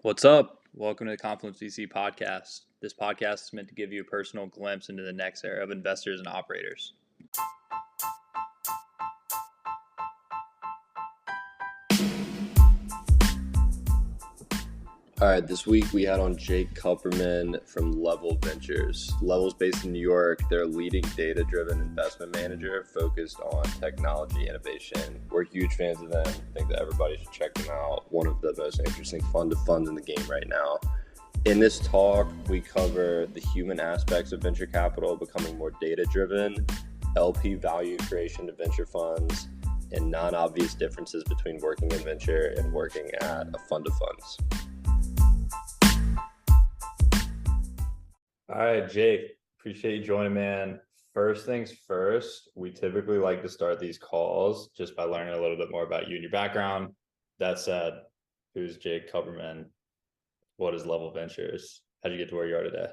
What's up? Welcome to the Confluence.VC podcast. This podcast is meant to give you a personal glimpse into the next era of investors and operators. All right, this week we had on Jake Kupperman from Level Ventures. Level's based in New York. They're a leading data-driven investment manager focused on technology innovation. We're huge fans of them. I think that everybody should check them out. One of the most interesting fund of funds in the game right now. In this talk, we cover the human aspects of venture capital becoming more data-driven, LP value creation to venture funds, and non-obvious differences between working in venture and working at a fund of funds. All right, Jake, appreciate you joining, man. First things first, we typically like to start these calls just by learning a little bit more about you and your background. That said, who's Jake Kupperman? What is Level Ventures? How'd you get to where you are today?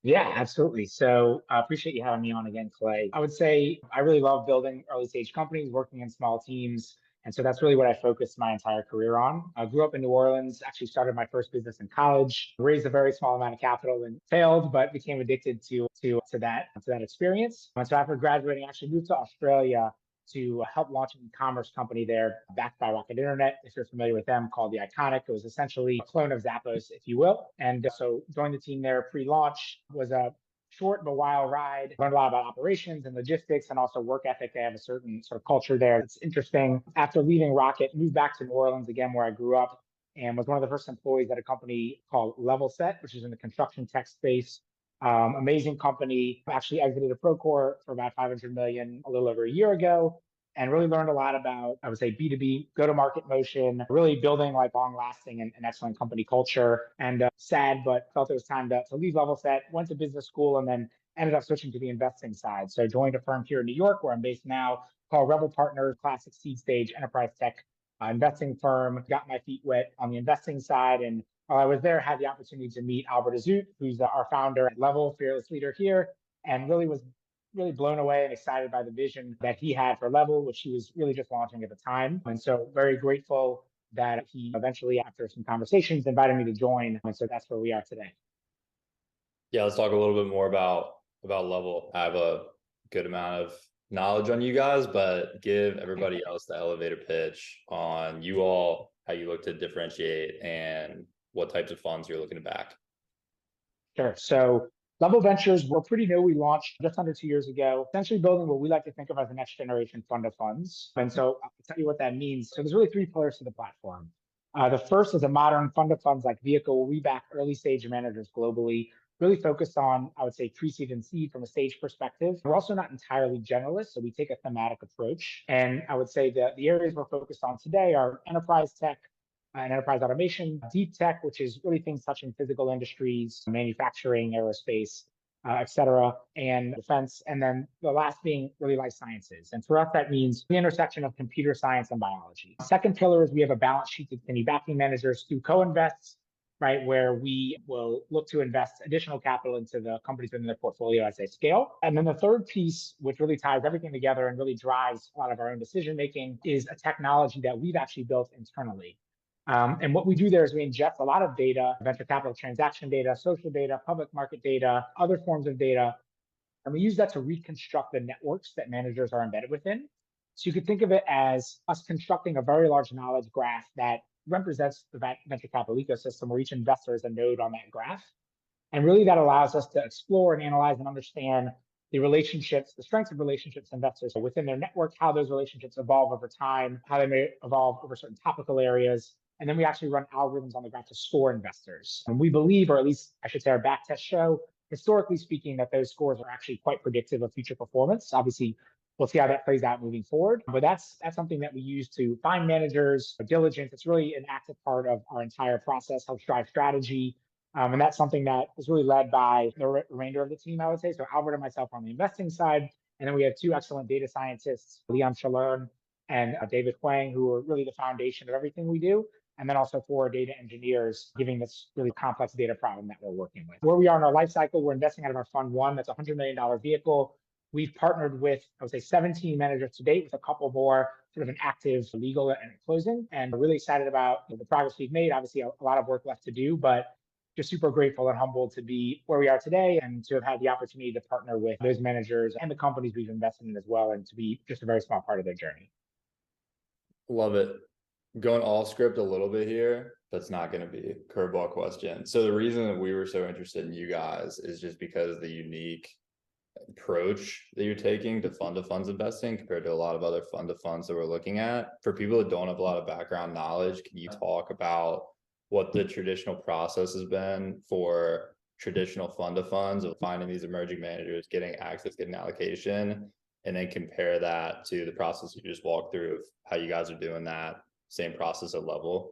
Yeah, absolutely. So I appreciate you having me on again, Clay. I would say I really love building early stage companies, working in small teams. And so that's really what I focused my entire career on. I grew up in New Orleans, actually started my first business in college, raised a very small amount of capital and failed, but became addicted to that experience. And so after graduating, I actually moved to Australia to help launch an e-commerce company there backed by Rocket Internet, if you're familiar with them, called The Iconic. It was essentially a clone of Zappos, if you will. And so joined the team there pre-launch. Was a short but wild ride. Learned a lot about operations and logistics and also work ethic. They have a certain sort of culture there that's interesting. After leaving Rocket, moved back to New Orleans again, where I grew up, and was one of the first employees at a company called Level Set, which is in the construction tech space. Amazing company. Actually exited a Procore for about 500 million a little over a year ago, and really learned a lot about, I would say, B2B go-to-market motion, really building like long-lasting and excellent company culture. And sad, but felt it was time to leave Level Set. Went to business school and then ended up switching to the investing side. So joined a firm here in New York, where I'm based now, called Rebel Partners, classic seed stage enterprise tech investing firm. Got my feet wet on the investing side, and while I was there, had the opportunity to meet Albert Azut, who's our founder at Level, fearless leader here, and really was really blown away and excited by the vision that he had for Level, which he was really just launching at the time. And so very grateful that he eventually, after some conversations, invited me to join. And so that's where we are today. Yeah, let's talk a little bit more about Level. I have a good amount of knowledge on you guys, but give everybody else the elevator pitch on you all, how you look to differentiate, and what types of funds you're looking to back. Sure. So Level Ventures, we're pretty new. We launched just under 2 years ago, essentially building what we like to think of as the next generation fund of funds. And so I'll tell you what that means. So there's really three pillars to the platform. The first is a modern fund of funds like vehicle where we back early stage managers globally, really focused on, I would say, pre-seed and seed from a stage perspective. We're also not entirely generalists, so we take a thematic approach. And I would say that the areas we're focused on today are enterprise tech, and enterprise automation, deep tech, which is really things touching physical industries, manufacturing, aerospace, et cetera, and defense. And then the last being really life sciences. And for us, that means the intersection of computer science and biology. Second pillar is we have a balance sheet to continue backing managers through co-invests, right, where we will look to invest additional capital into the companies within their portfolio as they scale. And then the third piece, which really ties everything together and really drives a lot of our own decision making, is a technology that we've actually built internally. And what we do there is we ingest a lot of data, venture capital transaction data, social data, public market data, other forms of data, and we use that to reconstruct the networks that managers are embedded within. So you could think of it as us constructing a very large knowledge graph that represents the venture capital ecosystem, where each investor is a node on that graph. And really that allows us to explore and analyze and understand the relationships, the strengths of relationships investors within their network, how those relationships evolve over time, how they may evolve over certain topical areas. And then we actually run algorithms on the graph to score investors. And we believe, or at least I should say our back tests show, historically speaking, that those scores are actually quite predictive of future performance. Obviously, we'll see how that plays out moving forward. But that's something that we use to find managers, diligence. It's really an active part of our entire process, helps drive strategy. And that's something that was really led by the remainder of the team, I would say. So Albert and myself on the investing side. And then we have two excellent data scientists, Leon Chalern and David Huang, who are really the foundation of everything we do. And then also 4 data engineers, giving this really complex data problem that we're working with. Where we are in our life cycle, we're investing out of our fund one, that's a $100 million vehicle. We've partnered with, I would say, 17 managers to date, with a couple more sort of an active legal and closing, and we're really excited about the progress we've made. Obviously, a lot of work left to do, but just super grateful and humbled to be where we are today and to have had the opportunity to partner with those managers and the companies we've invested in as well, and to be just a very small part of their journey. Love it. Going all script a little bit here. That's not going to be a curveball question. So the reason that we were so interested in you guys is just because of the unique approach that you're taking to fund of funds investing compared to a lot of other fund of funds that we're looking at. For people that don't have a lot of background knowledge, can you talk about what the traditional process has been for traditional fund of funds of finding these emerging managers, getting access, getting allocation, and then compare that to the process you just walked through of how you guys are doing that same process at Level?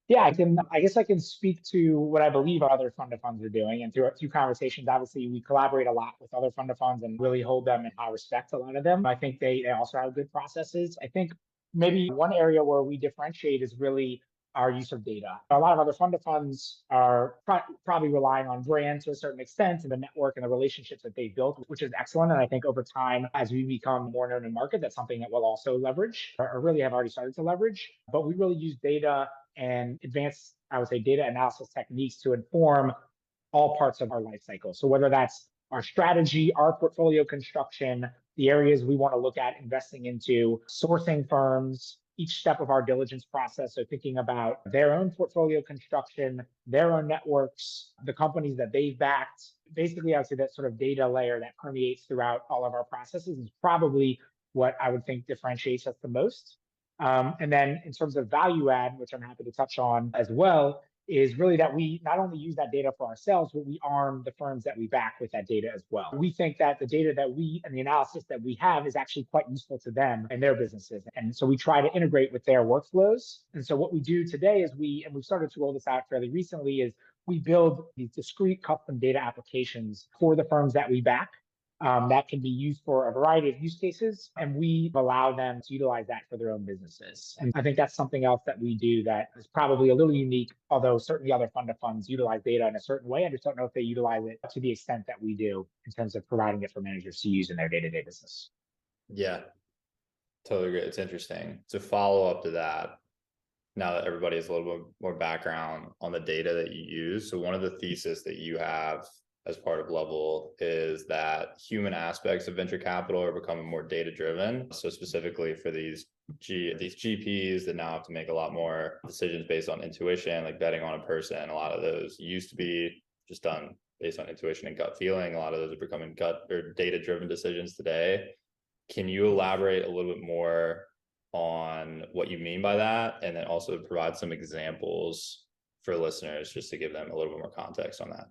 Yeah, I guess I can speak to what I believe other fund of funds are doing. And through a few conversations, obviously, we collaborate a lot with other fund of funds and really hold them in high respect, a lot of them. I think they also have good processes. I think maybe one area where we differentiate is really our use of data. A lot of other fund of funds are probably relying on brand to a certain extent and the network and the relationships that they've built, which is excellent. And I think over time, as we become more known in market, that's something that we'll also leverage, or really have already started to leverage. But we really use data and advanced, I would say, data analysis techniques to inform all parts of our life cycle. So whether that's our strategy, our portfolio construction, the areas we want to look at investing into, sourcing firms, each step of our diligence process. So thinking about their own portfolio construction, their own networks, the companies that they've backed. Basically, I would say that sort of data layer that permeates throughout all of our processes is probably what I would think differentiates us the most. And then in terms of value add, which I'm happy to touch on as well, is really that we not only use that data for ourselves, but we arm the firms that we back with that data as well. We think that the data that we and the analysis that we have is actually quite useful to them and their businesses. And so we try to integrate with their workflows. And so what we do today is we've started to roll this out fairly recently, is we build these discrete custom data applications for the firms that we back. That can be used for a variety of use cases, and we allow them to utilize that for their own businesses. And I think that's something else that we do that is probably a little unique, although certainly other fund of funds utilize data in a certain way. I just don't know if they utilize it to the extent that we do in terms of providing it for managers to use in their day-to-day business. Yeah, totally agree. It's interesting. To follow up to that, now that everybody has a little bit more background on the data that you use. So one of the thesis that you have as part of Level is that human aspects of venture capital are becoming more data driven. So specifically for these GPs that now have to make a lot more decisions based on intuition, like betting on a person. A lot of those used to be just done based on intuition and gut feeling. A lot of those are becoming gut or data driven decisions today. Can you elaborate a little bit more on what you mean by that? And then also provide some examples for listeners just to give them a little bit more context on that.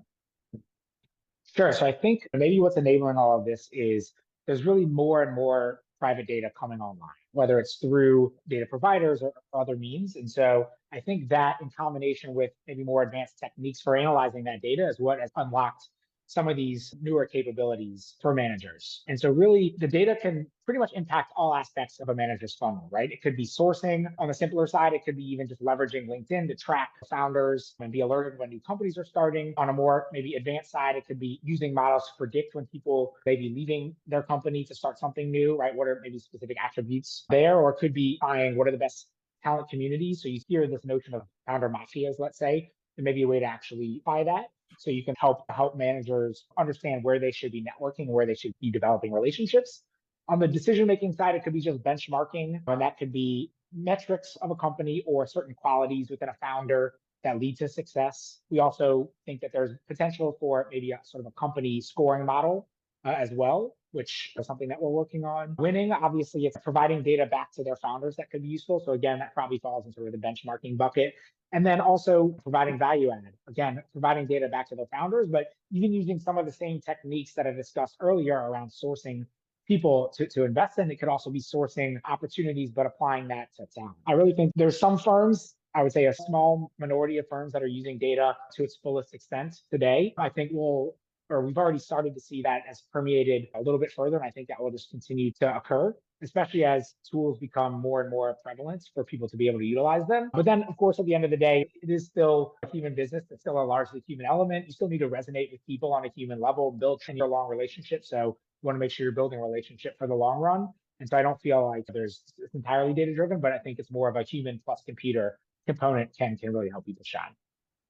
Sure. So I think maybe what's enabling all of this is there's really more and more private data coming online, whether it's through data providers or other means. And so I think that in combination with maybe more advanced techniques for analyzing that data is what has unlocked some of these newer capabilities for managers. And so really the data can pretty much impact all aspects of a manager's funnel, right? It could be sourcing on the simpler side. It could be even just leveraging LinkedIn to track founders and be alerted when new companies are starting. On a more maybe advanced side, it could be using models to predict when people may be leaving their company to start something new, right? What are maybe specific attributes there? Or it could be finding what are the best talent communities. So you hear this notion of founder mafias, let's say, and maybe a way to actually buy that. So you can help managers understand where they should be networking, where they should be developing relationships. On the decision-making side, it could be just benchmarking, and that could be metrics of a company or certain qualities within a founder that lead to success. We also think that there's potential for maybe a sort of a company scoring model as well, which is something that we're working on. Winning, obviously, it's providing data back to their founders that could be useful. So again, that probably falls into the benchmarking bucket. And then also providing value add. Again, providing data back to their founders, but even using some of the same techniques that I discussed earlier around sourcing people to invest in. It could also be sourcing opportunities, but applying that to talent. I really think there's some firms, I would say a small minority of firms that are using data to its fullest extent today. I think we've already started to see that as permeated a little bit further. And I think that will just continue to occur, especially as tools become more and more prevalent for people to be able to utilize them. But then, of course, at the end of the day, it is still a human business. It's still a largely human element. You still need to resonate with people on a human level, build 10-year-long relationships. So you want to make sure you're building a relationship for the long run. And so I don't feel like it's entirely data driven, but I think it's more of a human plus computer component can really help people shine.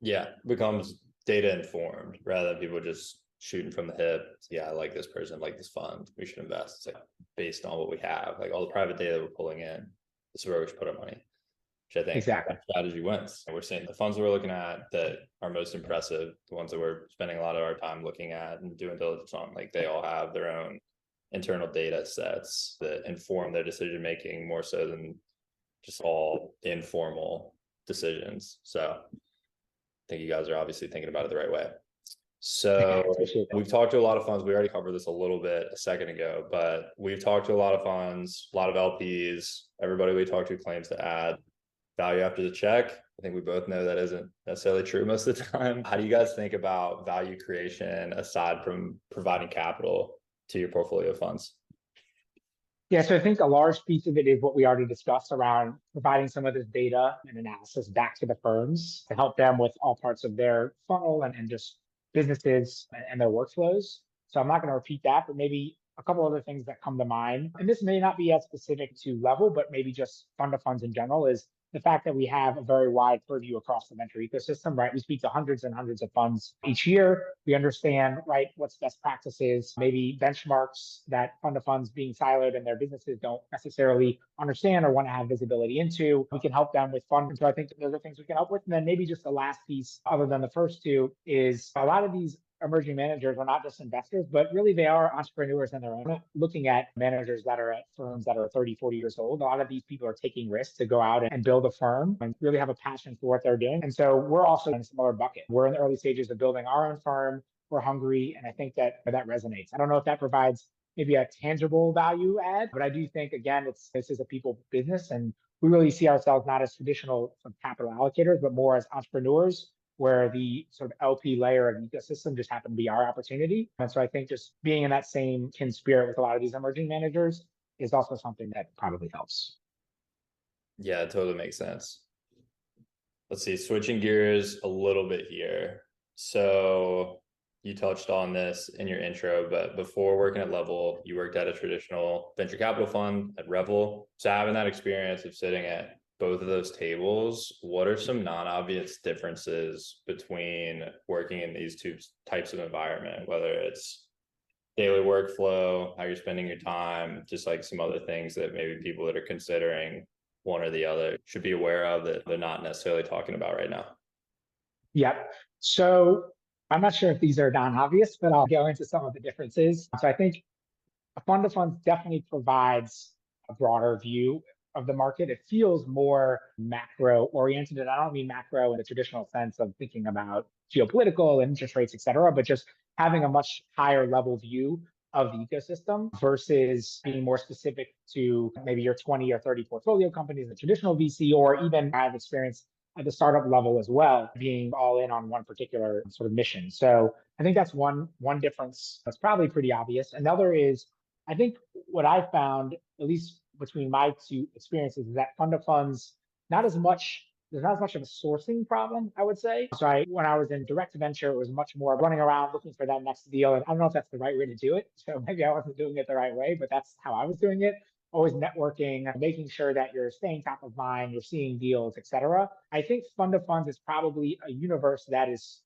Yeah, becomes data informed rather than people just shooting from the hip. Yeah, I like this person, like this fund, we should invest. It's like based on what we have, like all the private data we're pulling in, this is where we should put our money, which I think Exactly. that strategy wins. And we're seeing the funds we're looking at that are most impressive, the ones that we're spending a lot of our time looking at and doing diligence on, like they all have their own internal data sets that inform their decision making more so than just all informal decisions. So I think you guys are obviously thinking about it the right way. So we've talked to a lot of funds. We already covered this a little bit a second ago, but we've talked to a lot of funds, a lot of LPs. Everybody we talk to claims to add value after the check. I think we both know that isn't necessarily true most of the time. How do you guys think about value creation aside from providing capital to your portfolio funds? Yeah, so I think a large piece of it is what we already discussed around providing some of this data and analysis back to the firms to help them with all parts of their funnel and just businesses and their workflows. So I'm not going to repeat that, but maybe a couple other things that come to mind. And this may not be as specific to Level, but maybe just fund of funds in general is the fact that we have a very wide purview across the venture ecosystem, right? We speak to hundreds and hundreds of funds each year. We understand, right, what's best practices, maybe benchmarks that fund of funds being siloed and their businesses don't necessarily understand or want to have visibility into. We can help them with funds. And so I think those are things we can help with. And then maybe just the last piece, other than the first two, is a lot of these emerging managers are not just investors, but really they are entrepreneurs in their own. Looking at managers that are at firms that are 30, 40 years old, a lot of these people are taking risks to go out and build a firm and really have a passion for what they're doing. And so we're also in a similar bucket. We're in the early stages of building our own firm. We're hungry. And I think that resonates. I don't know if that provides maybe a tangible value add, but I do think, again, this is a people business. And we really see ourselves not as traditional capital allocators, but more as entrepreneurs where the sort of LP layer of the ecosystem just happened to be our opportunity. And so I think just being in that same kin spirit with a lot of these emerging managers is also something that probably helps. Yeah, it totally makes sense. Let's see, switching gears a little bit here. So you touched on this in your intro, but before working at Level, you worked at a traditional venture capital fund at Revel. So having that experience of sitting at both of those tables, what are some non-obvious differences between working in these two types of environment, whether it's daily workflow, how you're spending your time, just like some other things that maybe people that are considering one or the other should be aware of that they're not necessarily talking about right now? Yep. So I'm not sure if these are non-obvious, but I'll go into some of the differences. So I think a fund of funds definitely provides a broader view of the market. It feels more macro oriented. And I don't mean macro in the traditional sense of thinking about geopolitical and interest rates, et cetera, but just having a much higher level view of the ecosystem versus being more specific to maybe your 20 or 30 portfolio companies, the traditional VC, or even I've experienced at the startup level as well, being all in on one particular sort of mission. So I think that's one difference that's probably pretty obvious. Another is I think what I found, at least between my two experiences, is that fund of funds, there's not as much of a sourcing problem, I would say. So when I was in direct venture, it was much more running around looking for that next deal. And I don't know if that's the right way to do it. So maybe I wasn't doing it the right way, but that's how I was doing it. Always networking, making sure that you're staying top of mind, you're seeing deals, et cetera. I think fund of funds is probably a universe that is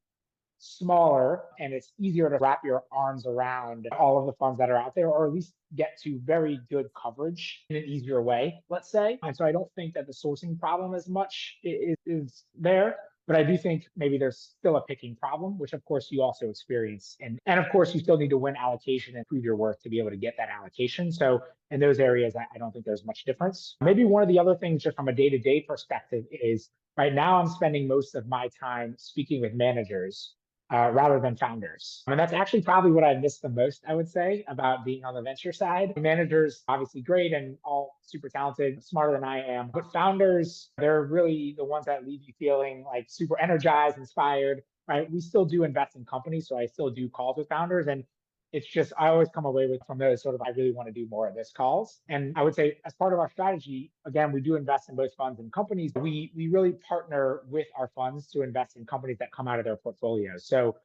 smaller and it's easier to wrap your arms around all of the funds that are out there, or at least get to very good coverage in an easier way, let's say. And so I don't think that the sourcing problem as much is there. But I do think maybe there's still a picking problem, which of course you also experience. And of course, you still need to win allocation and prove your worth to be able to get that allocation. So in those areas, I don't think there's much difference. Maybe one of the other things just from a day-to-day perspective is right now I'm spending most of my time speaking with managers rather than founders. And that's actually probably what I miss the most, I would say, about being on the venture side. Managers, obviously great and all super talented, smarter than I am. But founders, they're really the ones that leave you feeling like super energized, inspired, right? We still do invest in companies, so I still do calls with founders. And it's just, I always come away with from those sort of, I really want to do more of this calls. And I would say as part of our strategy, again, we do invest in both funds and companies. We really partner with our funds to invest in companies that come out of their portfolios. So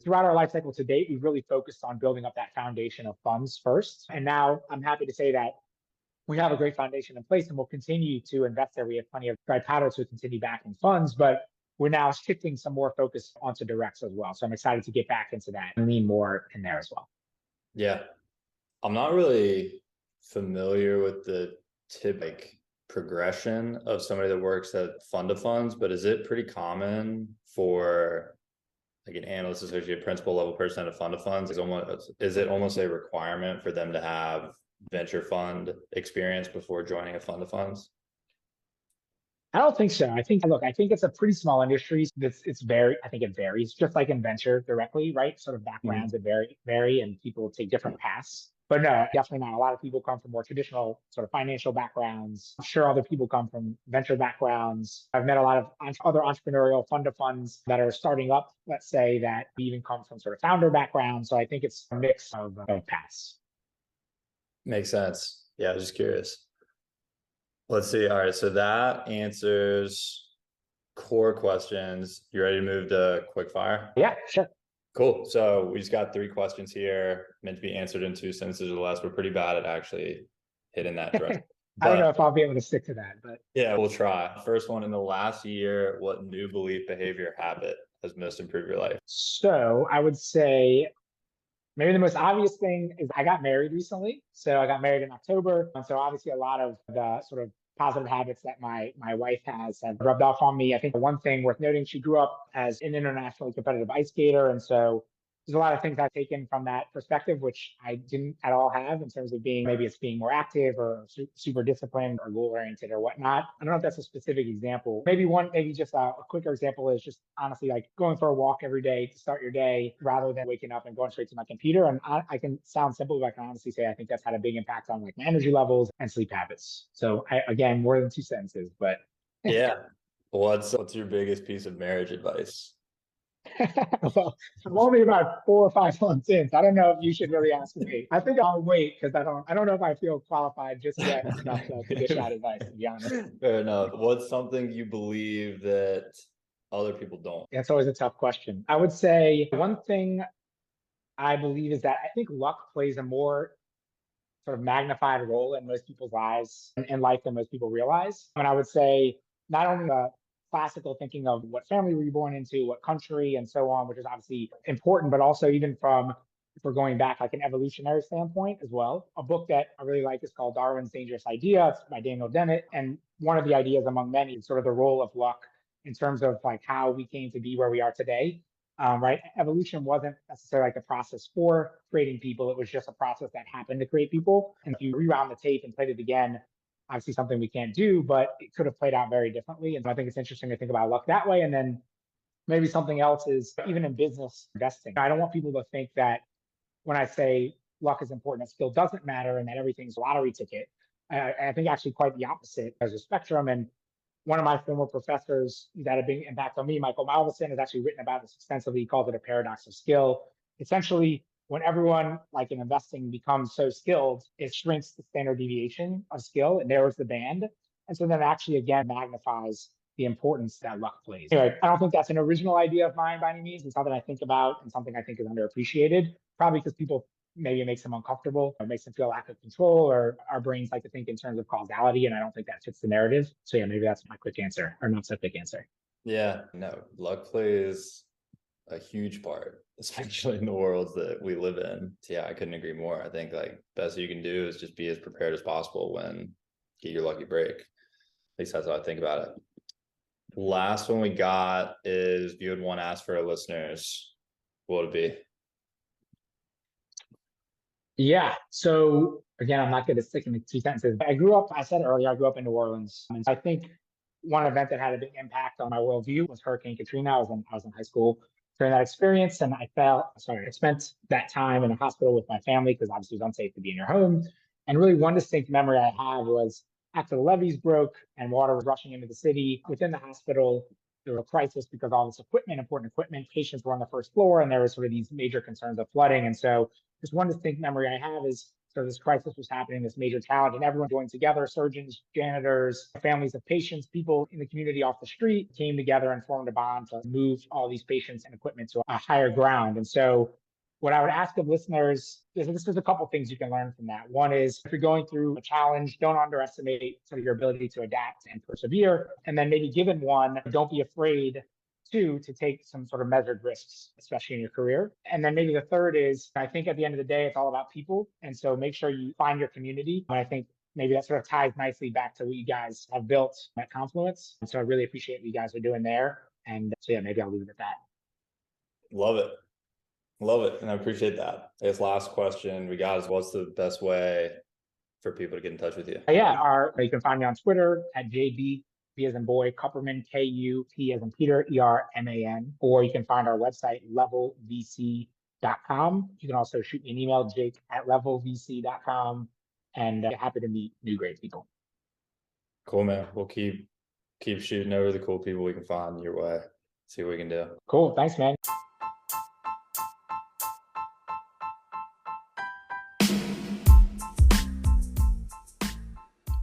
throughout our life cycle to date, we've really focused on building up that foundation of funds first. And now I'm happy to say that we have a great foundation in place and we'll continue to invest there. We have plenty of dry powder to continue backing funds, but we're now shifting some more focus onto directs as well. So I'm excited to get back into that and lean more in there as well. Yeah. I'm not really familiar with the typical progression of somebody that works at fund of funds, but is it pretty common for like an analyst, associate, principal level person at a fund of funds? Is it almost a requirement for them to have venture fund experience before joining a fund of funds? I don't think so. I think it's a pretty small industry. I think it varies, just like in venture directly, right? Sort of backgrounds that vary and people take different paths. But no, definitely not. A lot of people come from more traditional sort of financial backgrounds. I'm sure other people come from venture backgrounds. I've met a lot of other entrepreneurial fund of funds that are starting up, let's say, that even come from sort of founder backgrounds. So I think it's a mix of paths. Makes sense. Yeah, I was just curious. Let's see. All right. So that answers core questions. You ready to move to quick fire? Yeah, sure. Cool. So we just got 3 questions here, meant to be answered in 2 sentences or less. We're pretty bad at actually hitting that threshold. I don't know if I'll be able to stick to that, but yeah, we'll try. First one, in the last year, what new belief, behavior, habit has most improved your life? so I would say maybe the most obvious thing is I got married recently. So I got married in October. And so obviously a lot of the sort of positive habits that my wife has have rubbed off on me. I think one thing worth noting, she grew up as an internationally competitive ice skater. And so there's a lot of things I've taken from that perspective, which I didn't at all have in terms of being more active or super disciplined or goal oriented or whatnot. I don't know if that's a specific example. Maybe just a quicker example is just honestly like going for a walk every day to start your day rather than waking up and going straight to my computer. And I can sound simple, but I can honestly say I think that's had a big impact on like my energy levels and sleep habits. So again, more than 2 sentences, but yeah. What's your biggest piece of marriage advice? well, I'm only about 4 or 5 months in. So I don't know if you should really ask me. I think I'll wait because I don't know if I feel qualified just yet enough to dish out advice, to be honest. Fair enough. What's something you believe that other people don't? It's always a tough question. I would say one thing I believe is that I think luck plays a more sort of magnified role in most people's lives in life than most people realize. And I would say not only the classical thinking of what family were you born into, what country, and so on, which is obviously important, but also even from if we're going back like an evolutionary standpoint as well. A book that I really like is called Darwin's Dangerous Idea. It's by Daniel Dennett. And one of the ideas among many is sort of the role of luck in terms of like how we came to be where we are today. Right? Evolution wasn't necessarily like a process for creating people. It was just a process that happened to create people. And if you rewound the tape and played it again, obviously something we can't do, but it could have played out very differently. And I think it's interesting to think about luck that way. And then maybe something else is even in business investing. I don't want people to think that when I say luck is important, that skill doesn't matter and that everything's a lottery ticket. I think actually quite the opposite. There's a spectrum. And one of my former professors that had a big impact on me, Michael Malvison, has actually written about this extensively. He calls it a paradox of skill. Essentially, when everyone, like in investing, becomes so skilled, it shrinks the standard deviation of skill, it narrows the band. And so then actually, again, magnifies the importance that luck plays. Anyway, I don't think that's an original idea of mine by any means. It's something I think about and something I think is underappreciated, probably because people maybe it makes them uncomfortable or makes them feel lack of control, or our brains like to think in terms of causality. And I don't think that fits the narrative. So yeah, maybe that's my quick answer, or not so quick answer. Yeah, no, luck plays a huge part, especially in the worlds that we live in. So yeah, I couldn't agree more. I think like best you can do is just be as prepared as possible when get your lucky break. At least that's how I think about it. Last one we got is if you had one ask for our listeners, what would it be? Yeah. So again, I'm not going to stick in the 2 sentences. I said earlier, I grew up in New Orleans. And I think one event that had a big impact on my worldview was Hurricane Katrina. I was in high school during that experience. And I spent that time in a hospital with my family because obviously it was unsafe to be in your home. And really one distinct memory I have was after the levees broke and water was rushing into the city within the hospital, there was a crisis because all this important equipment, patients were on the first floor, and there was sort of these major concerns of flooding. And so just one distinct memory I have is sort of this crisis was happening, this major challenge, and everyone joined together, surgeons, janitors, families of patients, people in the community off the street came together and formed a bond to move all these patients and equipment to a higher ground. And so What I would ask of listeners is this is a couple things you can learn from that. One is if you're going through a challenge, don't underestimate sort of your ability to adapt and persevere. And then maybe given one, don't be afraid to take some sort of measured risks, especially in your career. And then maybe the third is I think at the end of the day, it's all about people. And so make sure you find your community. And I think maybe that sort of ties nicely back to what you guys have built at Confluence. And so I really appreciate what you guys are doing there. And so yeah, maybe I'll leave it at that. Love it. Love it. And I appreciate that. I guess last question we got is what's the best way for people to get in touch with you? Yeah, you can find me on Twitter at JB, B as in boy, Kupperman, K-U-P as in Peter, E-R-M-A-N. Or you can find our website, levelvc.com. You can also shoot me an email, jake@levelvc.com. And happy to meet new great people. Cool, man. We'll keep shooting over the cool people we can find your way. See what we can do. Cool. Thanks, man.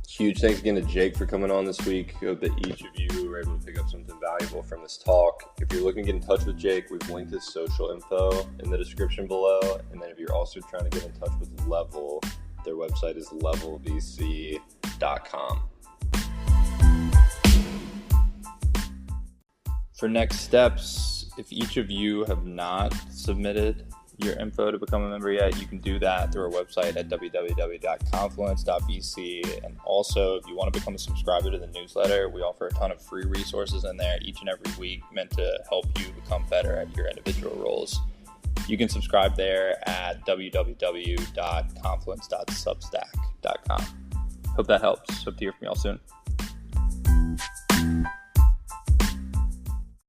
Huge thanks again to Jake for coming on this week. Hope that each of you were able to pick up something valuable from this talk. If you're looking to get in touch with Jake, we've linked his social info in the description below. And then if you're also trying to get in touch with Level, their website is levelvc.com. For next steps, if each of you have not submitted your info to become a member yet, you can do that through our website at www.confluence.vc. And also, if you want to become a subscriber to the newsletter, we offer a ton of free resources in there each and every week meant to help you become better at your individual roles. You can subscribe there at www.confluence.substack.com. Hope that helps. Hope to hear from y'all soon.